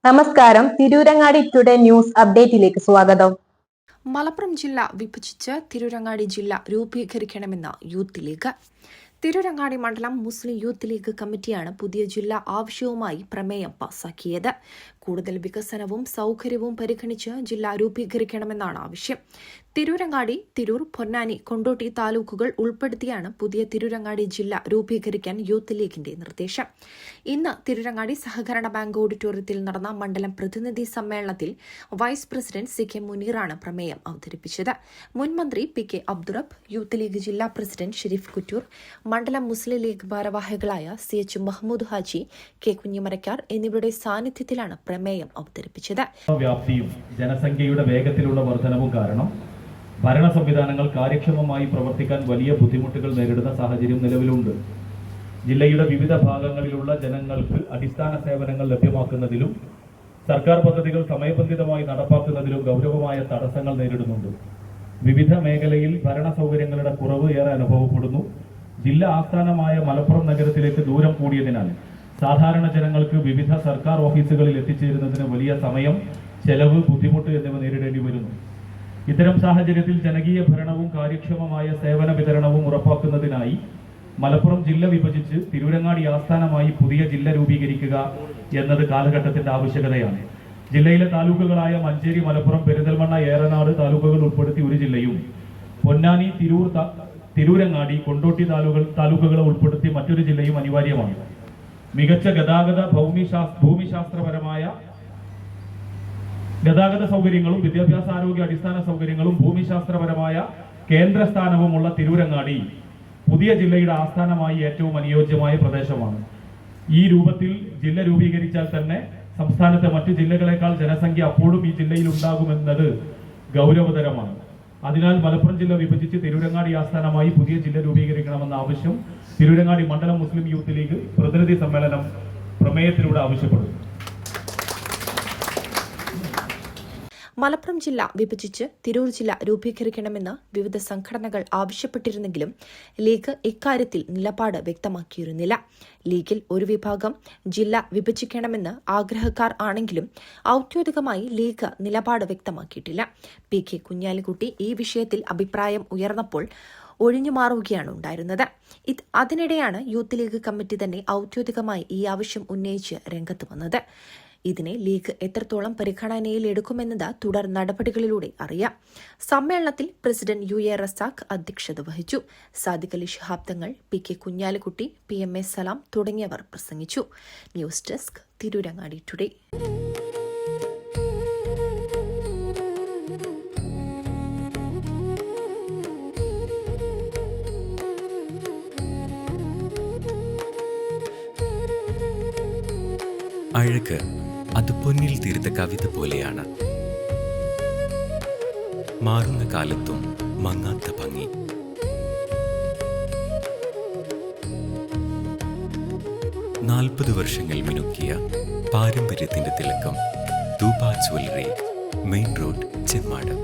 നമസ്കാരം. Tirurangadi today news അപ്ഡേറ്റിലേക്ക് സ്വാഗതം. മലപ്പുറം ജില്ല വിഭജിച്ച് തിരൂരങ്ങാടി ജില്ല രൂപീകരിക്കണമെന്ന് യൂത്ത് ലീഗ്. തിരൂരങ്ങാടി മണ്ഡലം മുസ്ലിം യൂത്ത് ലീഗ് കമ്മിറ്റിയാണ് പുതിയ ജില്ലാ ആവശ്യവുമായി പ്രമേയം പാസാക്കിയത്. കൂടുതൽ വികസനവും സൌകര്യവും പരിഗണിച്ച് ജില്ല രൂപീകരിക്കണമെന്നാണ് ആവശ്യം. തിരൂരങ്ങാടി, തിരൂർ, പൊന്നാനി, കൊണ്ടോട്ടി താലൂക്കുകൾ ഉൾപ്പെടുത്തിയാണ് പുതിയ തിരൂരങ്ങാടി ജില്ല രൂപീകരിക്കാൻ യൂത്ത് ലീഗിന്റെ നിർദ്ദേശം. ഇന്ന് തിരൂരങ്ങാടി സഹകരണ ബാങ്ക് ഓഡിറ്റോറിയത്തിൽ നടന്ന മണ്ഡലം പ്രതിനിധി സമ്മേളനത്തിൽ വൈസ് പ്രസിഡന്റ് CK മുനീറാണ് പ്രമേയം അവതരിപ്പിച്ചത്. മുൻ മന്ത്രി PK അബ്ദുറബ്, യൂത്ത് ലീഗ് ജില്ലാ പ്രസിഡന്റ് ഷെരീഫ് കുറ്റൂർ, മണ്ഡലം മുസ്ലിം ലീഗ് ഭാരവാഹികളായ CH മഹ്മൂദ് ഹാജി, K കുഞ്ഞിമരക്കാർ എന്നിവരുടെ സാന്നിധ്യത്തിലാണ് പ്രമേയം അവതരിപ്പിച്ചത്. വ്യാപ്തിയും ജനസംഖ്യയുടെ വേഗത്തിലുള്ള വർധനവും കാരണം ഭരണ സംവിധാനങ്ങൾ കാര്യക്ഷമമായി പ്രവർത്തിക്കാൻ വലിയ ബുദ്ധിമുട്ടുകൾ നേരിടുന്ന സാഹചര്യം നിലവിലുണ്ട്. ജില്ലയുടെ വിവിധ ഭാഗങ്ങളിലുള്ള ജനങ്ങൾക്ക് അടിസ്ഥാന സേവനങ്ങൾ ലഭ്യമാക്കുന്നതിലും സർക്കാർ പദ്ധതികൾ സമയബന്ധിതമായി നടപ്പാക്കുന്നതിലും ഗൗരവമായ തടസ്സങ്ങൾ നേരിടുന്നുണ്ട്. വിവിധ മേഖലയിൽ ഭരണ സൗകര്യങ്ങളുടെ കുറവ് ഏറെ അനുഭവപ്പെടുന്നു. ജില്ലാ ആസ്ഥാനമായ മലപ്പുറം നഗരത്തിലേക്ക് ദൂരം കൂടിയതിനാൽ സാധാരണ ജനങ്ങൾക്ക് വിവിധ സർക്കാർ ഓഫീസുകളിൽ എത്തിച്ചേരുന്നതിന് വലിയ സമയം, ചെലവ്, ബുദ്ധിമുട്ട് എന്നിവ നേരിടേണ്ടി വരുന്നു. ഇത്തരം സാഹചര്യത്തിൽ ജനകീയ ഭരണവും കാര്യക്ഷമമായ സേവന വിതരണവും ഉറപ്പാക്കുന്നതിനായി മലപ്പുറം ജില്ല വിഭജിച്ച് തിരൂരങ്ങാടി ആസ്ഥാനമായി പുതിയ ജില്ല രൂപീകരിക്കുക എന്നത് കാലഘട്ടത്തിന്റെ ആവശ്യകതയാണ്. ജില്ലയിലെ താലൂക്കുകളായ മഞ്ചേരി, മലപ്പുറം, പെരിന്തൽമണ്ണ, ഏറനാട് താലൂക്കുകൾ ഉൾപ്പെടുത്തി ഒരു ജില്ലയും പൊന്നാനി, തിരൂരങ്ങാടി, കൊണ്ടോട്ടി താലൂക്കുകളെ ഉൾപ്പെടുത്തി മറ്റൊരു ജില്ലയും അനിവാര്യമാണ്. മികച്ച ഭൂമിശാസ്ത്രപരമായ ഗതാഗത സൗകര്യങ്ങളും വിദ്യാഭ്യാസ, ആരോഗ്യ, അടിസ്ഥാന സൗകര്യങ്ങളും ഭൂമിശാസ്ത്രപരമായ കേന്ദ്രസ്ഥാനവുമുള്ള തിരൂരങ്ങാടി പുതിയ ജില്ലയുടെ ആസ്ഥാനമായി ഏറ്റവും അനുയോജ്യമായ പ്രദേശമാണ്. ഈ രൂപത്തിൽ ജില്ല രൂപീകരിച്ചാൽ തന്നെ സംസ്ഥാനത്തെ മറ്റു ജില്ലകളെക്കാൾ ജനസംഖ്യ അപ്പോഴും ഈ ജില്ലയിൽ ഉണ്ടാകുമെന്നത് ഗൗരവതരമാണ്. അതിനാൽ മലപ്പുറം ജില്ല വിഭജിച്ച് തിരൂരങ്ങാടി ആസ്ഥാനമായി പുതിയ ജില്ല രൂപീകരിക്കണമെന്ന ആവശ്യം തിരൂരങ്ങാടി മണ്ഡലം മുസ്ലിം യൂത്ത് ലീഗ് പ്രതിനിധി സമ്മേളനം പ്രമേയത്തിലൂടെ ആവശ്യപ്പെടുന്നു. മലപ്പുറം ജില്ല വിഭജിച്ച് തിരൂർ ജില്ല രൂപീകരിക്കണമെന്ന് വിവിധ സംഘടനകൾ ആവശ്യപ്പെട്ടിരുന്നെങ്കിലും ലീഗ് ഇക്കാര്യത്തിൽ നിലപാട് വ്യക്തമാക്കിയിരുന്നില്ല. ലീഗിൽ ഒരു വിഭാഗം ജില്ല വിഭജിക്കണമെന്ന് ആഗ്രഹക്കാർ ആണെങ്കിലും ഔദ്യോഗികമായി ലീഗ് നിലപാട് വ്യക്തമാക്കിയിട്ടില്ല. PK കുഞ്ഞാലിക്കുട്ടി ഈ വിഷയത്തിൽ അഭിപ്രായം ഉയർന്നപ്പോൾ ഒഴിഞ്ഞുമാറുകയാണ് ഉണ്ടായിരുന്നത്. അതിനിടെയാണ് യൂത്ത് ലീഗ് കമ്മിറ്റി തന്നെ ഔദ്യോഗികമായി ഈ ആവശ്യം ഉന്നയിച്ച് രംഗത്ത് വന്നത്. ഇതിനെ ലീഗ് എത്രത്തോളം പരിഗണനയിൽ എടുക്കുമെന്നത് തുടർ നടപടികളിലൂടെ അറിയാം. സമ്മേളനത്തിൽ പ്രസിഡന്റ് UA റസാഖ് അധ്യക്ഷത വഹിച്ചു. സാദിഖ് അലി ശിഹാബ് തങ്ങൾ, PK കുഞ്ഞാലിക്കുട്ടി, PMA സലാം തുടങ്ങിയവർ പ്രസംഗിച്ചു. News desk, Tirurangadi today. അഴക് അത് പൊന്നിൽ തീർത്ത കവിത പോലെയാണ്. മാറുന്ന കാലത്തും മങ്ങാത്ത ഭംഗി. 40 വർഷങ്ങൾ മിനുക്കിയ പാരമ്പര്യത്തിന്റെ തിളക്കം. Thooba jewellery, main road, Chemmad.